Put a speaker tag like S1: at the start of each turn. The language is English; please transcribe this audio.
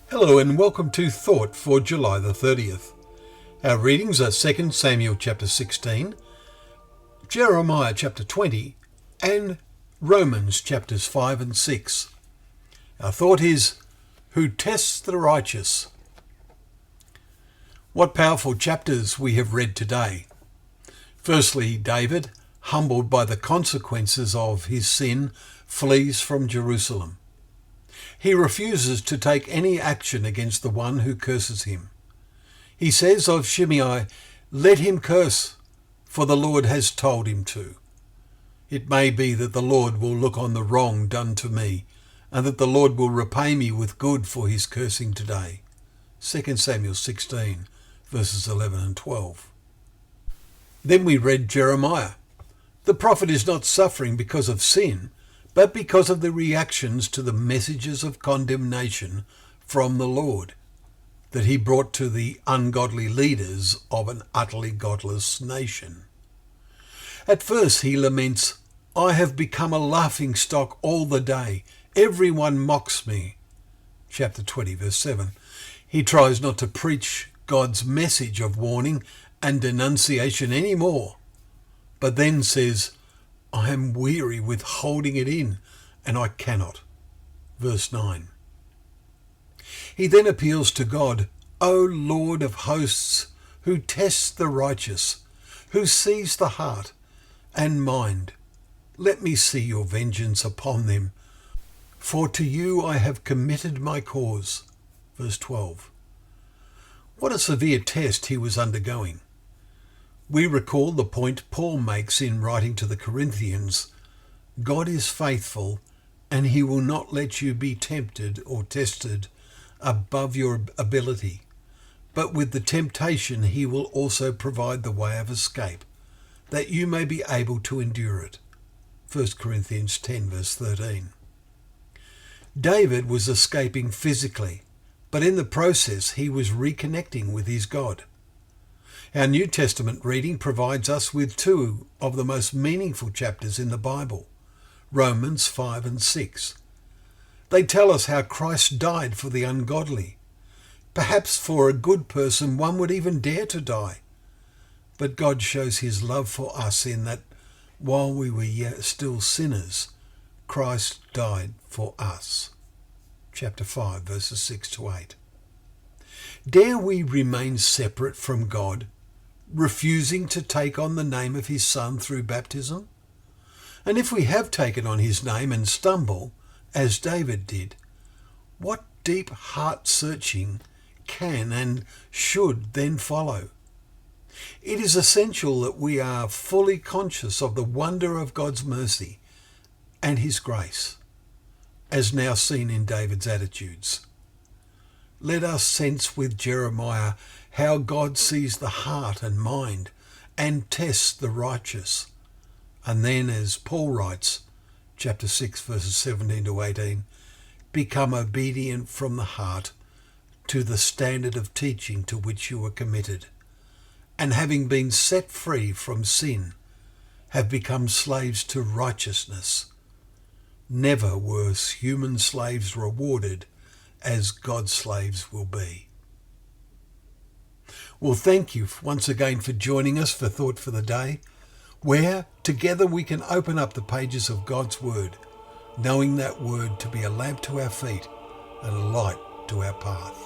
S1: Hello and welcome to Thought for July the 30th. Our readings are 2 Samuel chapter 16, Jeremiah chapter 20 and Romans chapters 5 and 6. Our thought is, who tests the righteous? What powerful chapters we have read today. Firstly, David, humbled by the consequences of his sin, flees from Jerusalem. He refuses to take any action against the one who curses him. He says of Shimei, "Let him curse, for the Lord has told him to. It may be that the Lord will look on the wrong done to me, and that the Lord will repay me with good for his cursing today." 2 Samuel 16, verses 11 and 12. Then we read Jeremiah. The prophet is not suffering because of sin, but because of the reactions to the messages of condemnation from the Lord that he brought to the ungodly leaders of an utterly godless nation. At first he laments, "I have become a laughing stock all the day. Everyone mocks me." Chapter 20, verse 7. He tries not to preach God's message of warning and denunciation anymore, but then says, "I am weary with holding it in, and I cannot." Verse 9. He then appeals to God, "O Lord of hosts, who tests the righteous, who sees the heart and mind, let me see your vengeance upon them, for to you I have committed my cause." Verse 12. What a severe test he was undergoing. We recall the point Paul makes in writing to the Corinthians, God is faithful, and he will not let you be tempted or tested above your ability, but with the temptation he will also provide the way of escape, that you may be able to endure it. 1 Corinthians 10 verse 13. David was escaping physically, but in the process he was reconnecting with his God. Our New Testament reading provides us with two of the most meaningful chapters in the Bible, Romans 5 and 6. They tell us how Christ died for the ungodly. Perhaps for a good person one would even dare to die. But God shows his love for us in that while we were yet still sinners, Christ died for us. Chapter 5 verses 6 to 8. Dare we remain separate from God, refusing to take on the name of his Son through baptism? And if we have taken on his name and stumble, as David did, what deep heart searching can and should then follow? It is essential that we are fully conscious of the wonder of God's mercy and his grace, as now seen in David's attitudes. Let us sense with Jeremiah how God sees the heart and mind and tests the righteous. And then, as Paul writes, chapter 6 verses 17 to 18, become obedient from the heart to the standard of teaching to which you were committed, and having been set free from sin, have become slaves to righteousness. Never were human slaves rewarded as God's slaves will be. Well, thank you once again for joining us for Thought for the Day, where together we can open up the pages of God's Word, knowing that Word to be a lamp to our feet and a light to our path.